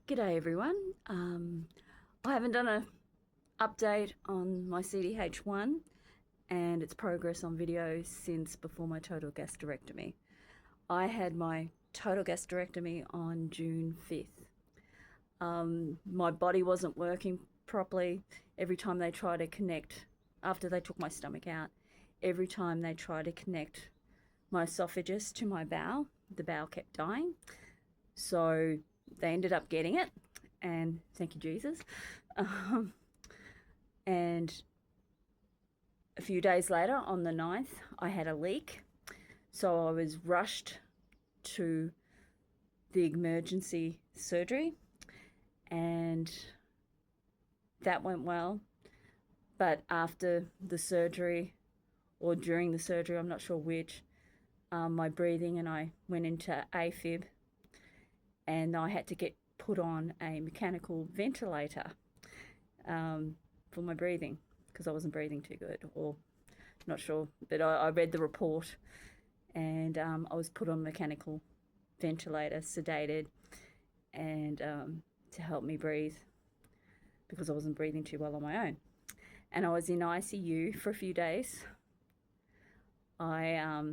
G'day everyone. I haven't done an update on my CDH1 and its progress on video since before my total gastrectomy. I had my total gastrectomy on June 5th. My body wasn't working properly. Every time they try to connect, after they took my stomach out, every time they try to connect my esophagus to my bowel, the bowel kept dying. So they ended up getting it, and thank you, Jesus. And a few days later, on the 9th, I had a leak. So I was rushed to the emergency surgery, and that went well. But after the surgery, or during the surgery, I'm not sure which, my breathing and I went into AFib, and I had to get put on a mechanical ventilator for my breathing because I wasn't breathing too good, or not sure, but I read the report, and I was put on a mechanical ventilator, sedated, and to help me breathe because I wasn't breathing too well on my own. And I was in ICU for a few days. I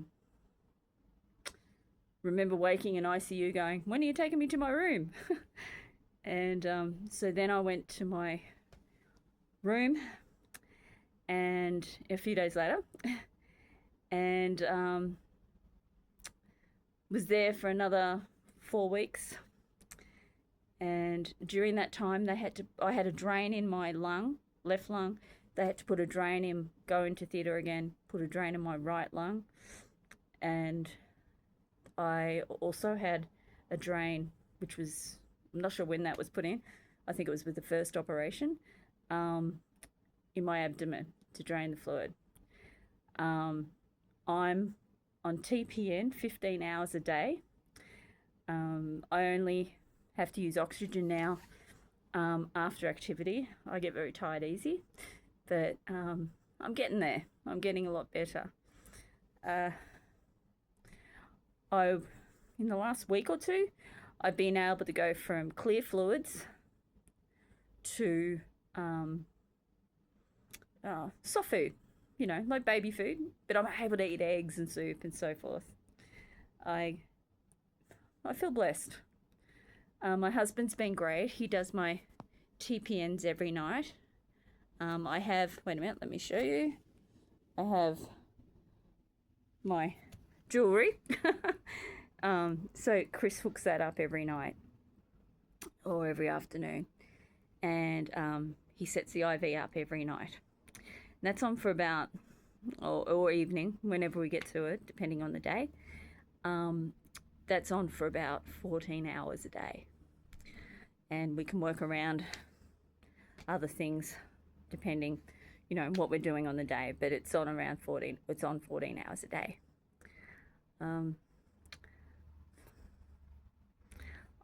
remember waking in ICU going, "When are you taking me to my room?" And so then I went to my room, and a few days later, and was there for another 4 weeks. And during that time, I had a drain in my lung, left lung. They had to put a drain in, go into theatre again, put a drain in my right lung, and I also had a drain, which was, I'm not sure when that was put in. I think it was with the first operation, in my abdomen to drain the fluid. I'm on TPN 15 hours a day. I only have to use oxygen now after activity. I get very tired easy, but I'm getting there. I'm getting a lot better. In the last week or two, I've been able to go from clear fluids to soft food, like baby food, but I'm able to eat eggs and soup and so forth. I feel blessed. My husband's been great. He does my TPNs every night. I have, wait a minute, let me show you. I have my jewelry. So Chris hooks that up every night or every afternoon, and he sets the IV up every night. And that's on for about, or evening, whenever we get to it, depending on the day. That's on for about 14 hours a day, and we can work around other things depending, what we're doing on the day. But it's on around 14. It's on 14 hours a day.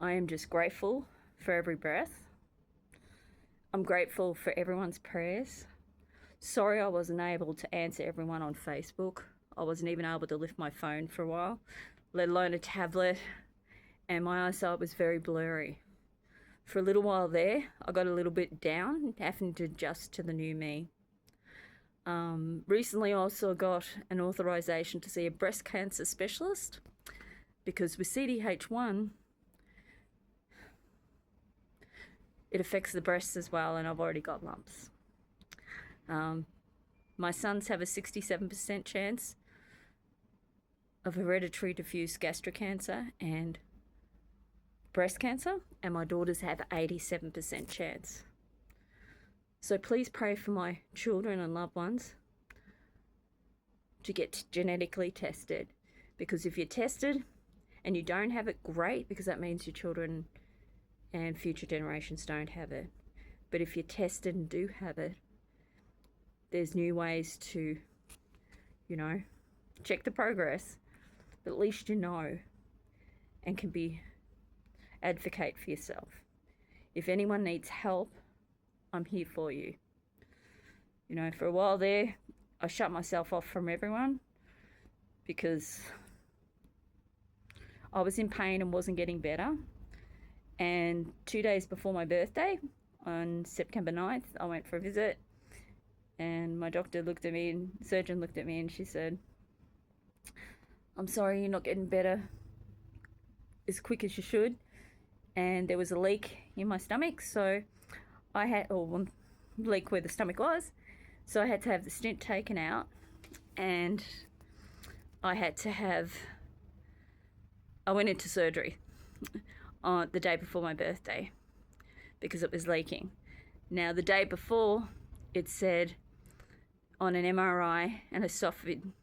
I am just grateful for every breath. I'm grateful for everyone's prayers. Sorry I wasn't able to answer everyone on Facebook. I wasn't even able to lift my phone for a while, let alone a tablet, and my eyesight was very blurry. For a little while there, I got a little bit down, having to adjust to the new me. Recently I also got an authorization to see a breast cancer specialist, because with CDH1, it affects the breasts as well, and I've already got lumps. My sons have a 67% chance of hereditary diffuse gastric cancer and breast cancer, and my daughters have 87% chance. So please pray for my children and loved ones to get genetically tested, because if you're tested and you don't have it, great, because that means your children and future generations don't have it. But if you're tested and do have it, there's new ways to, check the progress, but at least and can advocate for yourself. If anyone needs help, I'm here for you. For a while there, I shut myself off from everyone because I was in pain and wasn't getting better. And 2 days before my birthday, on September 9th, I went for a visit. And my doctor looked at me, and surgeon looked at me, and she said, "I'm sorry, you're not getting better as quick as you should." And there was a leak in my stomach, so I had, or one leak where the stomach was, so I had to have the stent taken out, and I went into surgery on the day before my birthday because it was leaking. Now, the day before, it said on an MRI and esophageal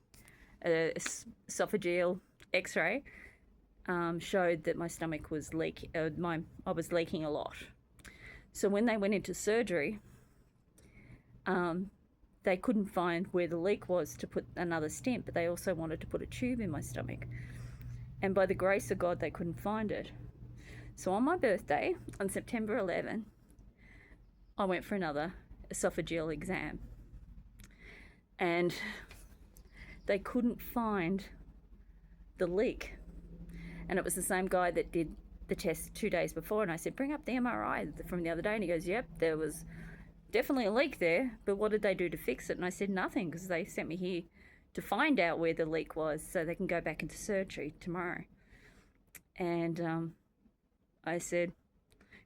X-ray showed that my stomach was leaking. I was leaking a lot. So when they went into surgery, they couldn't find where the leak was to put another stent, but they also wanted to put a tube in my stomach. And by the grace of God, they couldn't find it. So on my birthday, on September 11, I went for another esophageal exam. And they couldn't find the leak. And it was the same guy that did the test 2 days before. And I said, "Bring up the MRI from the other day." And he goes, "Yep, there was definitely a leak there, but what did they do to fix it?" And I said, "Nothing, because they sent me here to find out where the leak was so they can go back into surgery tomorrow." And I said,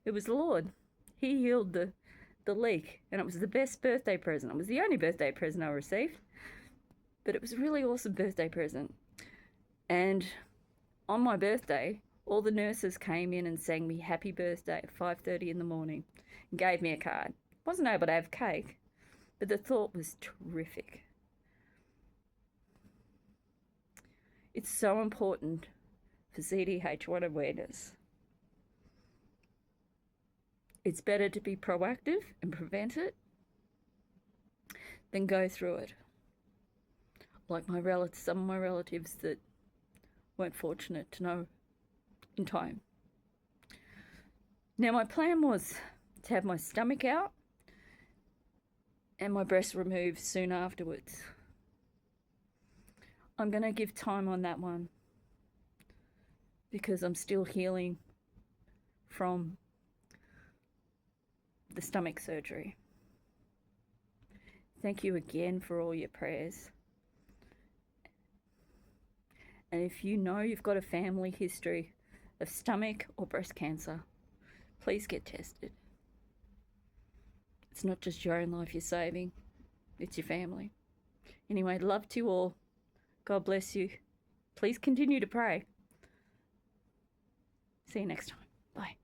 "It was the Lord. He healed the leak, and it was the best birthday present. It was the only birthday present I received, but it was a really awesome birthday present." And on my birthday, all the nurses came in and sang me happy birthday at 5:30 in the morning and gave me a card. Wasn't able to have cake, but the thought was terrific. It's so important for CDH1 awareness. It's better to be proactive and prevent it than go through it. Like some of my relatives that weren't fortunate to know in time. Now, my plan was to have my stomach out and my breast removed soon afterwards. I'm going to give time on that one because I'm still healing from the stomach surgery. Thank you again for all your prayers. And if you know you've got a family history of stomach or breast cancer, please get tested. It's not just your own life you're saving, it's your family. Anyway, love to you all. God bless you. Please continue to pray. See you next time. Bye.